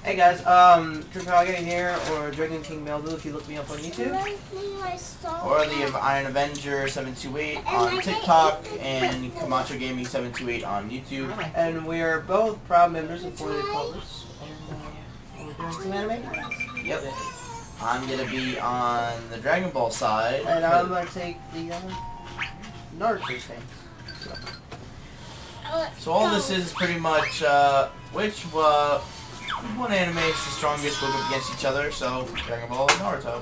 Hey guys, Trafalgar here, or Dragon King Melville if you look me up on YouTube. Or the Iron Avenger 728 on TikTok and Camacho Gaming 728 on YouTube. And we are both proud members of 4 Publish. And we're doing some anime. Yep. I'm gonna be on the Dragon Ball side. And I'm gonna take the Naruto thing. So all this is pretty much which one anime is the strongest will go against each other, so Dragon Ball and Naruto.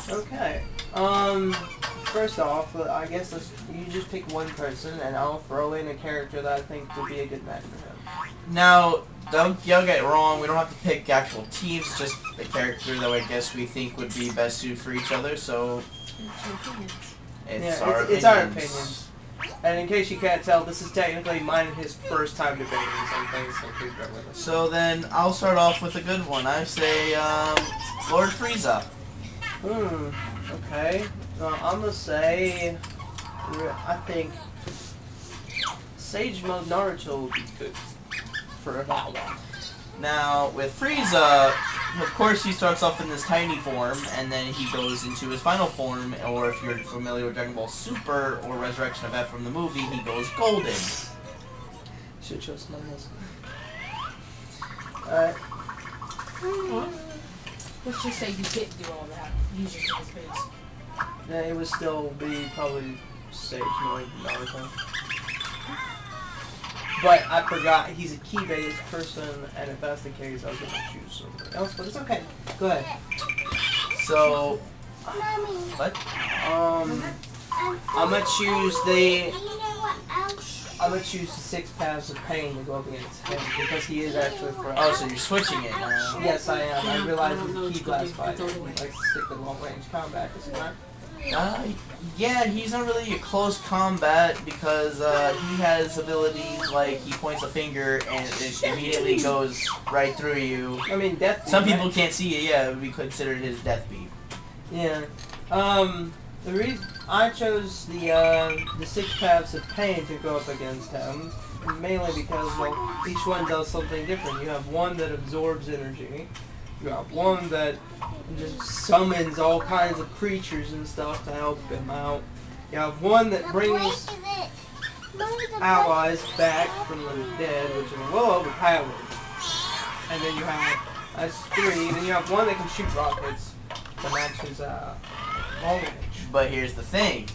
Okay. First off, I guess you just pick one person, and I'll throw in a character that I think would be a good match for him. Now, don't get it wrong, we don't have to pick actual teams, just a character that I guess we think would be best suited for each other, so it's our opinions. And in case you can't tell, this is technically mine and his first time debating something, so please bear with us. So then, I'll start off with a good one. I say, Lord Frieza. Okay. I'm gonna say, I think Sage Mode Naruto would be good for a battle. Now, with Frieza, of course he starts off in this tiny form, and then he goes into his final form, or if you're familiar with Dragon Ball Super or Resurrection of F from the movie, he goes golden. Should chose my husband. Alright. Let's just say you didn't do all that using his base. Yeah, it would still be probably Sage Mode Naruto. But I forgot, he's a key-based person, and if that's the case, I was going to choose something else, but it's okay. Go ahead. So, what? I'm going to choose the 6 Paths of Pain to go up against him, because he is actually for... Oh, so you're switching it now. Yes, I am. I realize he's a key blast fighter. He likes to stick with long-range combat, isn't that? Yeah, he's not really a close combat because he has abilities like he points a finger and it immediately goes right through you. I mean, Death Beam. Some people can't see it, yeah, it would be considered his Death Beam. Yeah. The reason I chose the 6 Paths of Pain to go up against him, mainly because, well, each one does something different. You have one that absorbs energy. You have one that just summons all kinds of creatures and stuff to help him out. You have one that brings allies back from the dead, which are well overpowered. And then you have, that's 3, then you have one that can shoot rockets to match his long range. But here's the thing.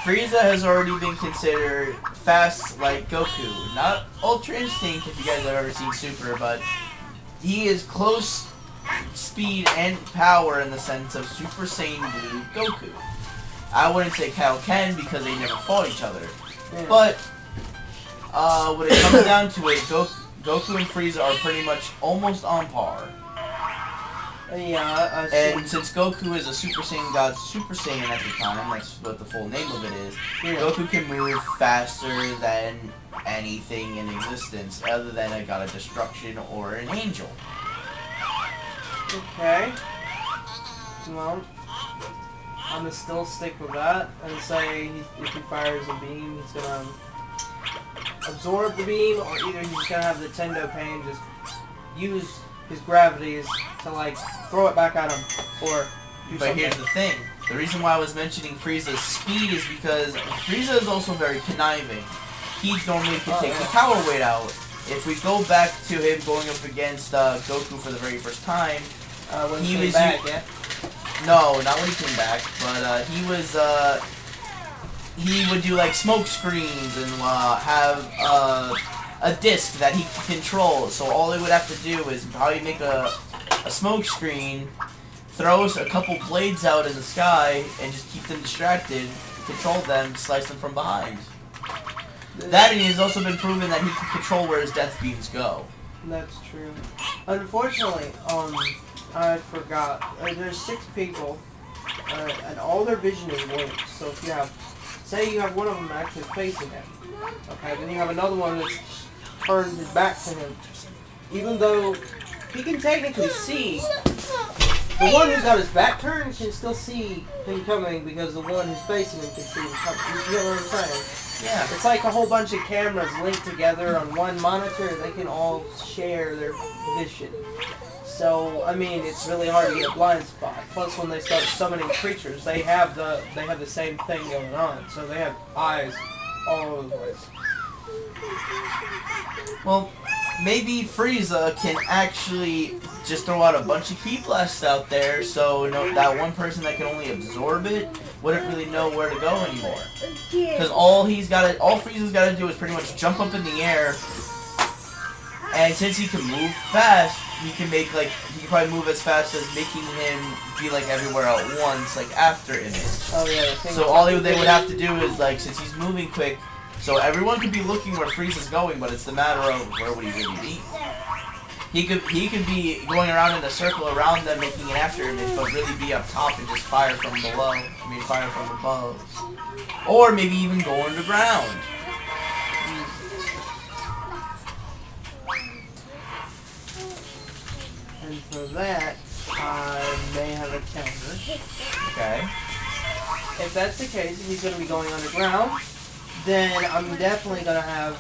Frieza has already been considered fast like Goku. Not Ultra Instinct if you guys have ever seen Super, but he is close speed and power in the sense of Super Saiyan Blue Goku. I wouldn't say Kaioken because they never fought each other. Yeah. But when it comes down to it, Goku and Frieza are pretty much almost on par. Yeah, and since Goku is a Super Saiyan God Super Saiyan at the time, that's what the full name of it is, yeah. Goku can move faster than anything in existence other than a God of Destruction or an Angel. Okay. Well, I'm gonna still stick with that and say if he fires a beam, he's gonna absorb the beam, or either he's gonna have the Tendo Pain just use his gravities to like throw it back at him, or do But something. here's the thing: the reason why I was mentioning Frieza's speed is because Frieza is also very conniving. He normally can take the power weight out. If we go back to him going up against Goku for the very first time. When he came was back, yeah? No, not when he came back, but he would do like smoke screens and have a disc that he could control. So all he would have to do is probably make a smoke screen, throw a couple blades out in the sky, and just keep them distracted, control them, slice them from behind. That, and he's also been proven that he can control where his death beams go. That's true. Unfortunately, I forgot. There's 6 people, and all their vision is linked. So if you have, say you have one of them actually facing him, okay, then you have another one that's turned his back to him. Even though he can technically see, the one who's got his back turned can still see him coming because the one who's facing him can see him coming. You know what I'm saying? Yeah. It's like a whole bunch of cameras linked together on one monitor. They can all share their vision. So I mean, it's really hard to get a blind spot. Plus, when they start summoning creatures, they have the same thing going on. So they have eyes all over the place. Well, maybe Frieza can actually just throw out a bunch of Ki blasts out there, so that one person that can only absorb it wouldn't really know where to go anymore. Because all Frieza's got to do is pretty much jump up in the air, and since he can move fast, he can probably move as fast as making him be like everywhere at once, like after image. Oh yeah. So all they would have to do is since he's moving quick. So everyone could be looking where Frieza's going, but it's the matter of where would he really be. He could be going around in a circle around them, making an after image, but really be up top and just fire from below. Fire from above. Or maybe even go underground. And for that, I may have a counter. Okay. If that's the case, if he's going to be going underground, then I'm definitely gonna have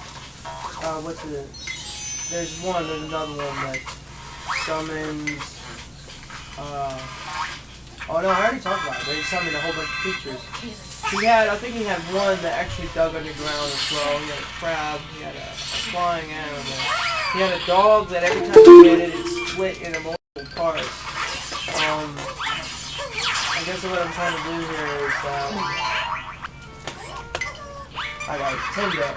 there's another one that summons oh no, I already talked about it, but he summoned a whole bunch of creatures. I think he had one that actually dug underground as well. He had a crab, he had a flying animal, he had a dog that every time you hit it, it split into multiple parts. I guess what I'm trying to do here is I got Tendo.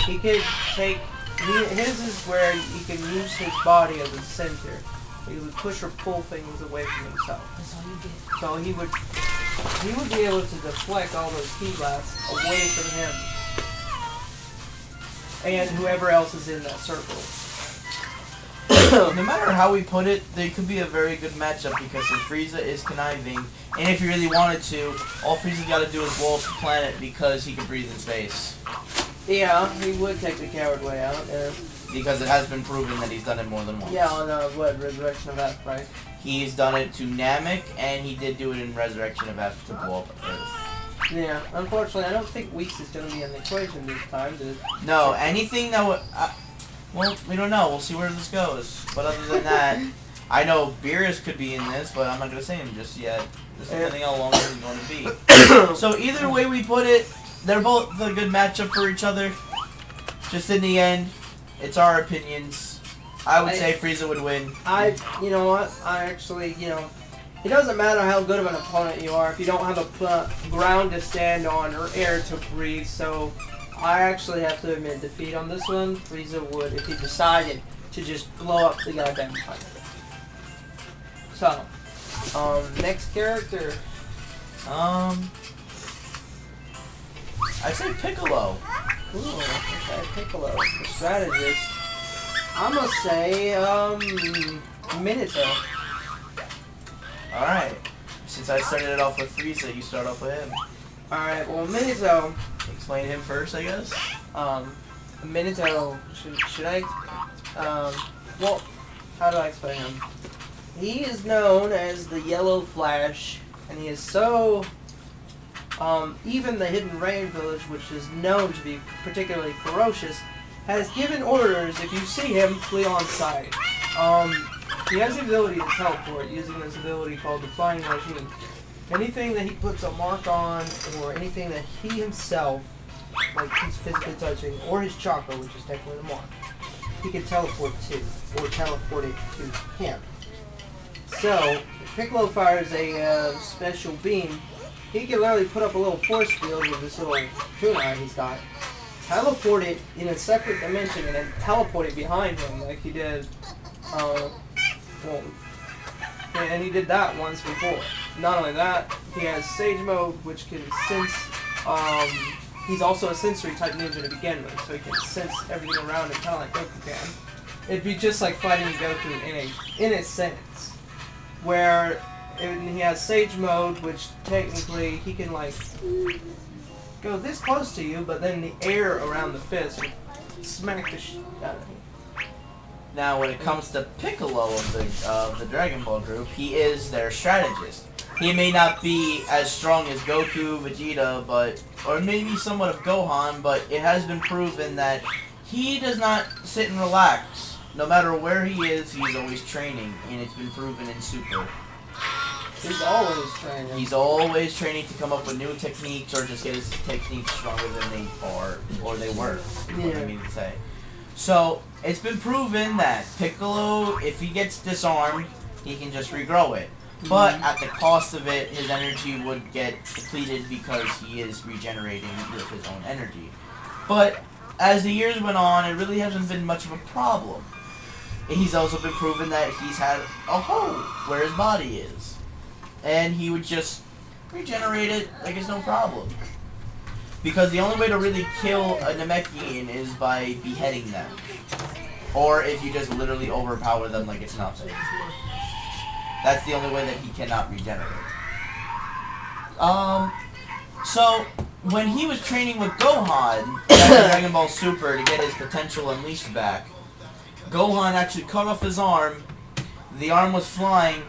He could take. His is where he can use his body as a center. He would push or pull things away from himself. That's all you get. So he would be able to deflect all those Ki blasts away from him and whoever else is in that circle. No matter how we put it, they could be a very good matchup because if Frieza is conniving, and if he really wanted to, all Frieza's got to do is blow up the planet because he can breathe in space. Yeah, he would take the coward way out. Yeah. Because it has been proven that he's done it more than once. Yeah, on Resurrection of F, right? He's done it to Namek, and he did do it in Resurrection of F to blow up Earth. Yeah, unfortunately, I don't think Whis is going to be in the equation this time. No, anything that would... well, we don't know. We'll see where this goes. But other than that, I know Beerus could be in this, but I'm not going to say him just yet. Just depending how long he's going to be. So either way we put it, they're both a good matchup for each other. Just in the end, it's our opinions. I would say Frieza would win. You know what? I actually, it doesn't matter how good of an opponent you are if you don't have a ground to stand on or air to breathe. So I actually have to admit defeat on this one. Frieza would if he decided to just blow up the goddamn planet. So, next character. I'd say Piccolo. Ooh, okay, Piccolo, the strategist. I'm gonna say, Minato. Alright. Since I started it off with Frieza, you start off with him. Alright, well, Minato. Explain him first, I guess. Minato, should I, well, how do I explain him? He is known as the Yellow Flash, and he is so, even the Hidden Rain Village, which is known to be particularly ferocious, has given orders, if you see him, flee on sight. He has the ability to teleport using this ability called the Flying Regime. Anything that he puts a mark on, or anything that he himself, like he's physically touching, or his chakra, which is technically the mark, he can teleport to, or teleport it to him. So, if Piccolo fires a special beam, he can literally put up a little force field with this little kunai he's got, teleport it in a separate dimension, and then teleport it behind him like he did, and he did that once before. Not only that, he has Sage Mode, which can sense, he's also a sensory type ninja to begin with, so he can sense everything around him, kind of like Goku can. It'd be just like fighting Goku in a sense, where he has Sage Mode, which technically he can like go this close to you, but then the air around the fist would smack the shit out of him. Now, when it comes to Piccolo of the Dragon Ball group, he is their strategist. He may not be as strong as Goku, Vegeta, or maybe somewhat of Gohan, but it has been proven that he does not sit and relax. no matter where he is, he's always training, and it's been proven in Super. He's always training. He's always training to come up with new techniques or just get his techniques stronger than they are, or they were, is what I mean to say. So, it's been proven that Piccolo, if he gets disarmed, he can just regrow it. But at the cost of it, his energy would get depleted because he is regenerating with his own energy. But as the years went on, it really hasn't been much of a problem. He's also been proven that he's had a hole where his body is. And he would just regenerate it like it's no problem. Because the only way to really kill a Namekian is by beheading them. Or if you just literally overpower them like it's nothing. That's the only way that he cannot regenerate. So, when he was training with Gohan, in Dragon Ball Super, to get his potential unleashed back, Gohan actually cut off his arm, the arm was flying,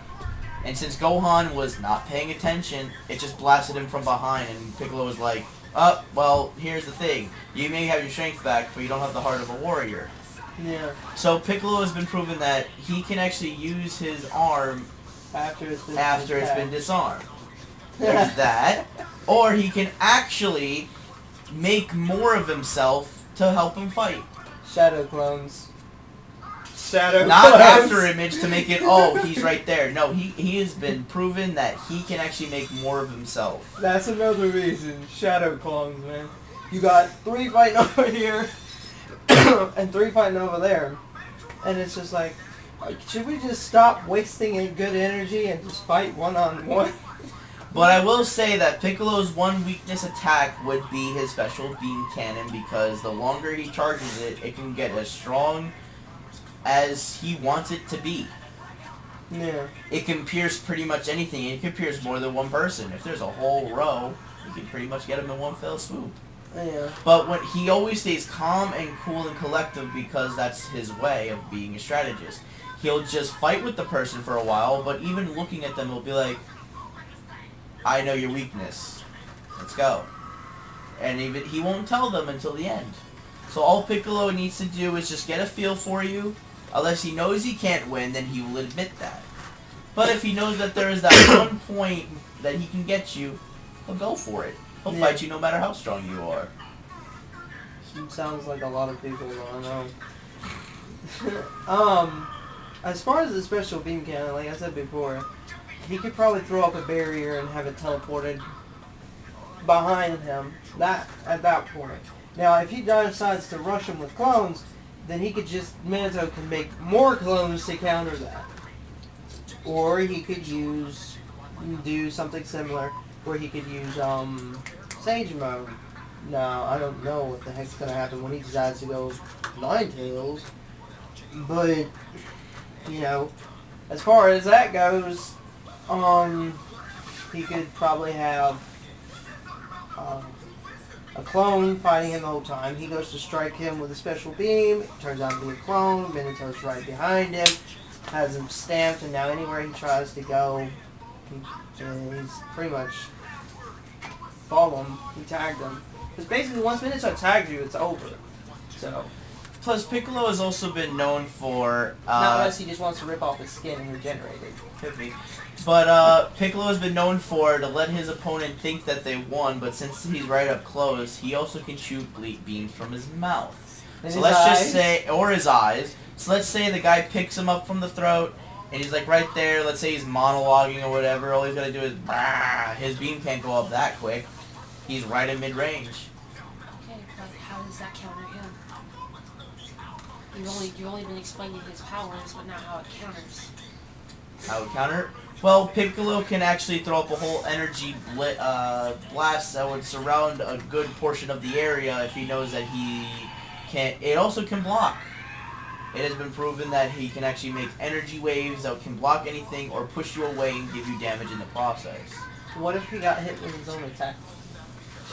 and since Gohan was not paying attention, it just blasted him from behind, and Piccolo was like, oh, well, here's the thing. You may have your strength back, but you don't have the heart of a warrior. Yeah. So Piccolo has been proven that he can actually use his arm After it's been disarmed. There's that. Or he can actually make more of himself to help him fight. Shadow clones. Shadow Not clones. after image to make it, oh, he's right there. No, he has been proven that he can actually make more of himself. That's another reason. Shadow clones, man. You got 3 fighting over here and 3 fighting over there. And it's just like, should we just stop wasting a good energy and just fight one-on-one? But I will say that Piccolo's one weakness attack would be his special beam cannon, because the longer he charges it, it can get as strong as he wants it to be. Yeah. It can pierce pretty much anything. It can pierce more than one person. If there's a whole row, you can pretty much get him in one fell swoop. Yeah. But when he always stays calm and cool and collective, because that's his way of being a strategist. He'll just fight with the person for a while, but even looking at them, he'll be like, I know your weakness. Let's go. And even he won't tell them until the end. So all Piccolo needs to do is just get a feel for you. Unless he knows he can't win, then he will admit that. But if he knows that there is that one point that he can get you, he'll go for it. He'll fight you no matter how strong you are. Sounds like a lot of people, I know. As far as the special beam cannon, like I said before, he could probably throw up a barrier and have it teleported behind him. At that point. Now, if he decides to rush him with clones, then he could just, Minato can make more clones to counter that. Or he could do something similar, where he could use, Sage Mode. Now, I don't know what the heck's gonna happen when he decides to go Nine Tails, but, you know, as far as that goes, he could probably have, a clone fighting him the whole time. He goes to strike him with a special beam. It turns out to be a clone. Minato's right behind him. Has him stamped, and now anywhere he tries to go, he's pretty much follow him. He tagged him. Because basically, once Minato tags you, it's over. So. Plus, Piccolo has also been known for... not unless he just wants to rip off his skin and regenerate it. Could be. But Piccolo has been known for to let his opponent think that they won, but since he's right up close, he also can shoot beams from his mouth. And so his let's eyes? just say, or his eyes. So let's say the guy picks him up from the throat, and he's like right there. Let's say he's monologuing or whatever. All he's gotta do is, bah, his beam can't go up that quick. He's right in mid-range. Okay, but how does that counter him? You've only been explaining his powers, but not how it counters. How would counter? Well, Piccolo can actually throw up a whole energy blast that would surround a good portion of the area if he knows that he can't. It also can block. It has been proven that he can actually make energy waves that can block anything or push you away and give you damage in the process. What if he got hit with his own attack?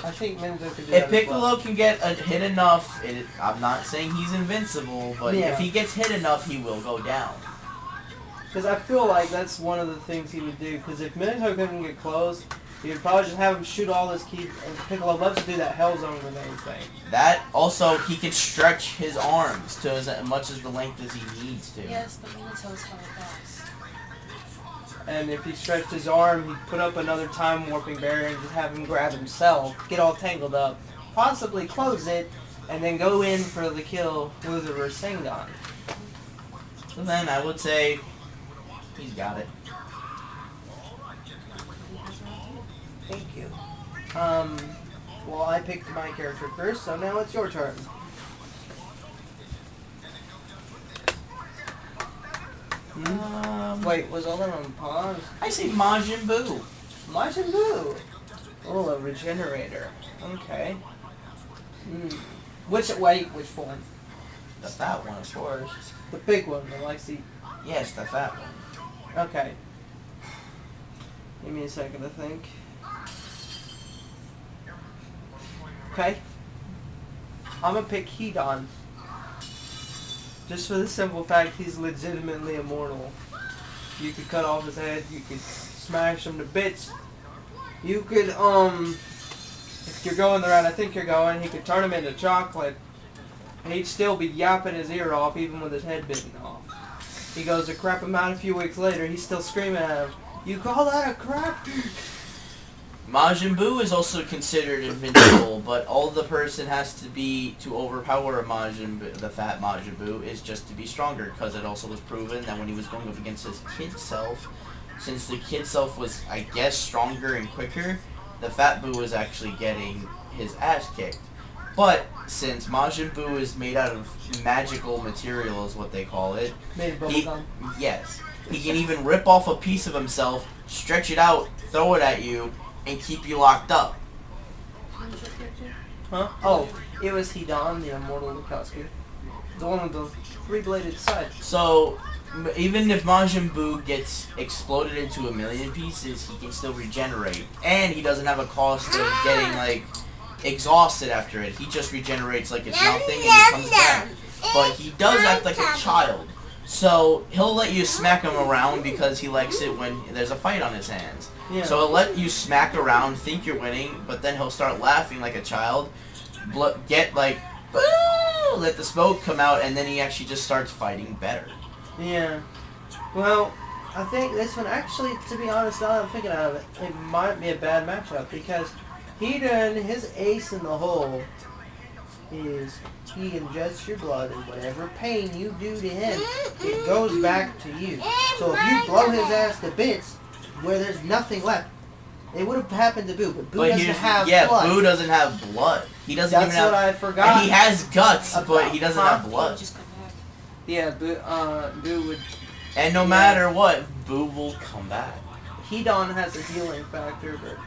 I think Minato could do that If as Piccolo well. can get hit enough, I'm not saying he's invincible, but Yeah. if he gets hit enough, he will go down. Because I feel like that's one of the things he would do. Because if Minato couldn't get close, You'd probably just have him shoot all his keys, and Piccolo loves to do that Hellzone grenade thing. That also, he can stretch his arms to as much as the length as he needs to. Yes, but Minato's how it goes. And if he stretched his arm, he'd put up another time warping barrier and just have him grab himself, get all tangled up, possibly close it, and then go in for the kill with the Rasengan. So then I would say he's got it. Thank you. Well, I picked my character first, so now it's your turn. Wait, was all that on pause? I say Majin Buu. Majin Buu! Oh, a regenerator. Okay. Which one? The fat one, of course. The big one that likes to eat. Yes, the fat one. Okay. Give me a second to think. Okay. I'm gonna pick Hidan. Just for the simple fact he's legitimately immortal. You could cut off his head, you could smash him to bits. You could, if you're going the route I think you're going, he could turn him into chocolate. And he'd still be yapping his ear off even with his head bitten off. He goes to crap him out a few weeks later, he's still screaming at him, "You call that a crap?" Majin Buu is also considered invincible, but all the person has to be to overpower a Majin Buu, the fat Majin Buu, is just to be stronger, because it also was proven that when he was going up against his kid self, since the kid self was, I guess, stronger and quicker, the fat Buu was actually getting his ass kicked. But since Majin Buu is made out of magical material, is what they call it, Made of bubblegum. yes, he can even rip off a piece of himself, stretch it out, throw it at you, and keep you locked up. Huh? Oh, it was Hidan, the immortal Lukoski. The one with the three-bladed side. So, even if Majin Buu gets exploded into 1,000,000 pieces, he can still regenerate. And he doesn't have a cost of getting, like, exhausted after it. He just regenerates like it's nothing and he comes back. But he does act like a child. So, he'll let you smack him around because he likes it when there's a fight on his hands. Yeah. So he'll let you smack around, think you're winning, but then he'll start laughing like a child, get like, "Woo!" Let the smoke come out, and then he actually just starts fighting better. Yeah. Well, I think this one actually, to be honest, now that I'm thinking of it, it might be a bad matchup because Hidan, his ace in the hole is he ingests your blood and whatever pain you do to him, it goes back to you. So if you blow his ass to bits, where there's nothing left, it would have happened to Buu, but Buu doesn't have blood. Buu doesn't have blood. He doesn't That's even have. what I forgot. And he has guts, but he doesn't have He'll blood. just come back. Yeah, Buu would. And no matter what, Buu will come back. Hidan has a healing factor, but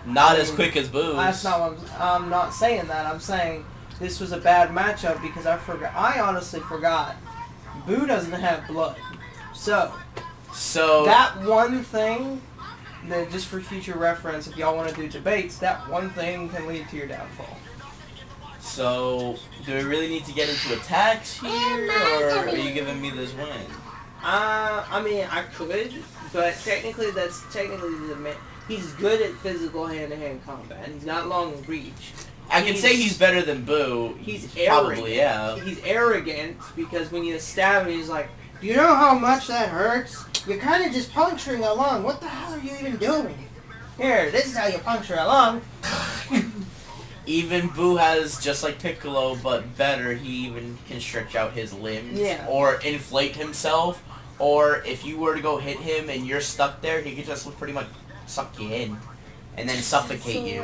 Not as quick as Buu. that's not what I'm not saying that. I'm saying this was a bad matchup because I honestly forgot. Buu doesn't have blood. So that one thing, that just for future reference, if y'all want to do debates, that one thing can lead to your downfall. So, do we really need to get into attacks here, or are you giving me this win? I mean, I could, but that's technically the man. He's good at physical hand-to-hand combat. He's not long reach. I can say he's better than Buu. He's probably, arrogant. yeah. He's arrogant because when you stab him, he's like, "Do you know how much that hurts? You're kind of just puncturing a lung. What the hell are you even doing? Here, this is how you puncture a lung." Even Buu has, just like Piccolo, but better, he even can stretch out his limbs. Yeah. Or inflate himself. Or if you were to go hit him and you're stuck there, he could just pretty much suck you in. And then suffocate you.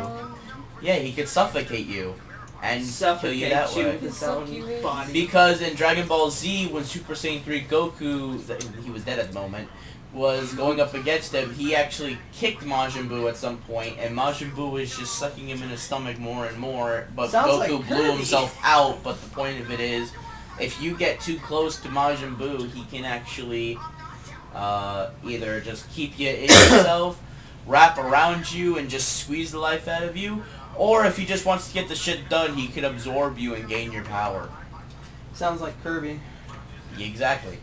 Yeah, he could suffocate you. And kill you that way. with his own body. Because in Dragon Ball Z, when Super Saiyan 3 Goku, he was dead at the moment, was going up against him, he actually kicked Majin Buu at some point, and Majin Buu was just sucking him in his stomach more and more, but Sounds Goku like blew Kirby. himself out, but the point of it is, if you get too close to Majin Buu, he can actually either just keep you in yourself, wrap around you, and just squeeze the life out of you, or if he just wants to get the shit done, he can absorb you and gain your power. Sounds like Kirby. Exactly.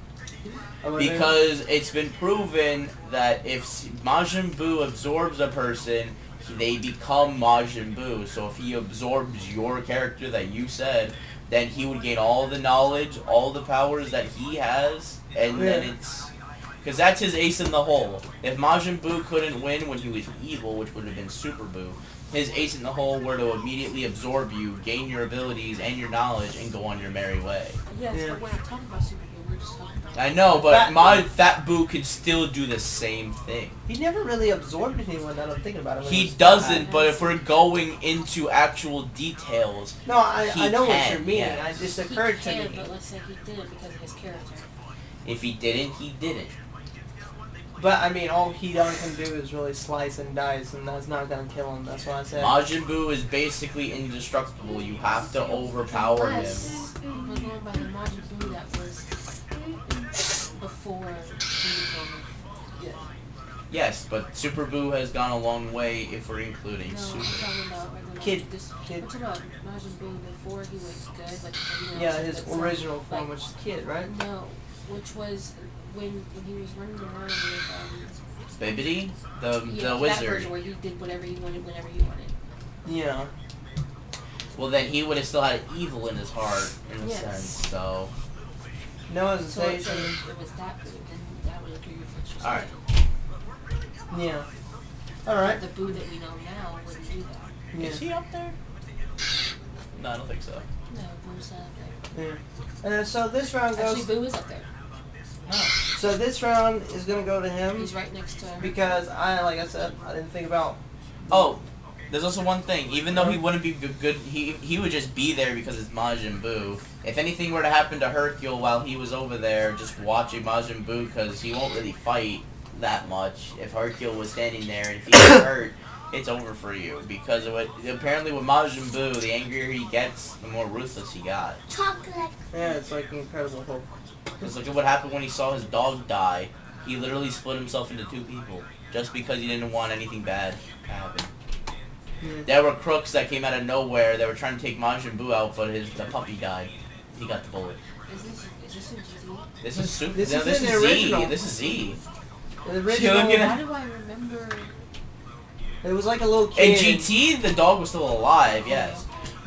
I mean, Because it's been proven that if Majin Buu absorbs a person, they become Majin Buu. So if he absorbs your character that you said, then he would gain all the knowledge, all the powers that he has, and then it's... Because that's his ace in the hole. If Majin Buu couldn't win when he was evil, which would have been Super Buu, his ace in the hole were to immediately absorb you, gain your abilities and your knowledge, and go on your merry way. Yes, Yeah. but we're not talking about Super Buu. We're just talking about. I know, but Fat Buu could still do the same thing. He never really absorbed anyone that I'm thinking about it. when He was doesn't, fat. but if we're going into actual details, No, I he know what can, you're meaning. yeah. It just He occurred to can, me. but let's say he didn't because of his character. if he didn't, he didn't. But I mean, all he can do is really slice and dice, and that's not gonna kill him. That's why I said. Majin Buu is basically indestructible. You have to overpower him. Unless we're going by the Majin Buu that was before he became. Yeah. Yes, but Super Buu has gone a long way if we're including No, I'm Super. talking about regular. Kid. We're talking about Majin Buu before he was good, like before he Yeah, was his good son. original form, Like, which is Kid, right? No, which was when he was running around with Bibbidi, yeah, the that wizard. version where he did whatever he wanted whenever he wanted. Yeah. Well, then he would have still had evil in his heart, in a Yes. sense. So, No So it's like, hesitation. if it was that Buu, then that would agree with what you're Alright. saying. Yeah. All right. But the Buu that we know now wouldn't do that. Yeah. is he up there? No, I don't think so. No, Boo's not up there. Yeah. And so this round Actually, goes. Buu is up there. So this round is gonna go to him He's right next to her. because like I said, I didn't think about. Oh, there's also one thing. Even though he wouldn't be good, he would just be there because it's Majin Buu. If anything were to happen to Hercule while he was over there just watching Majin Buu, because he won't really fight that much. If Hercule was standing there and if he gets hurt, it's over for you. Because of what, apparently with Majin Buu, the angrier he gets, the more ruthless he got. Chocolate. Yeah, it's like Incredible Hulk. Because look at what happened when he saw his dog die. He literally split himself into two people. Just because he didn't want anything bad to happen. Yeah. There were crooks that came out of nowhere that were trying to take Majin Buu out, but the puppy died. He got the bullet. Is this in GT? This is super. This No, is this in is the Z. original. This is Z. The original. look at Why do I remember? It was like a little In kid. GT, the dog was still alive, yes.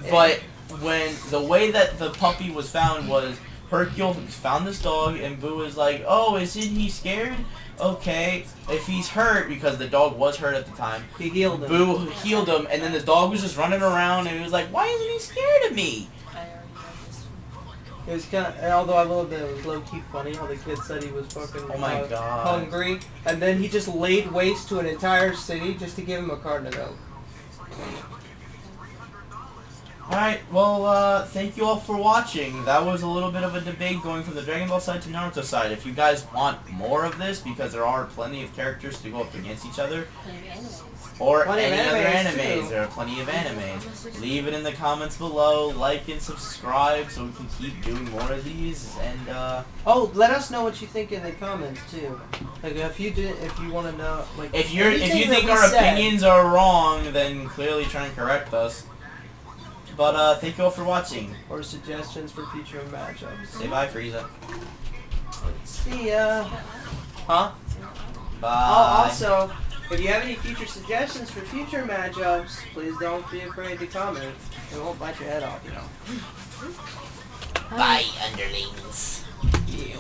But when the way that the puppy was found was Hercule found this dog, and Boo was like, "Oh, isn't he scared? Okay, if he's hurt, because the dog was hurt at the time, He healed him. Boo healed him, and then the dog was just running around, and he was like, "Why isn't he scared of me?" I already read this one. It was kind of, although I will admit it was low key funny how the kid said he was fucking Oh my God. hungry, and then he just laid waste to an entire city just to give him a carton of milk. Alright, well, thank you all for watching. That was a little bit of a debate going from the Dragon Ball side to Naruto side. If you guys want more of this, because there are plenty of characters to go up against each other, Plenty of animes. or Plenty of any other animes, animes, too. there are plenty of animes. Leave it in the comments below, like and subscribe so we can keep doing more of these, and, Oh, let us know what you think in the comments too. Like if you want to know, like if you anything think that we our said. opinions are wrong, then clearly try and correct us. But, thank you all for watching. or suggestions for future matchups. Say bye, Frieza. See ya. Huh? Bye. Oh, also, if you have any future suggestions for future matchups, please don't be afraid to comment. It won't bite your head off, you know. Bye, underlings. Yeah.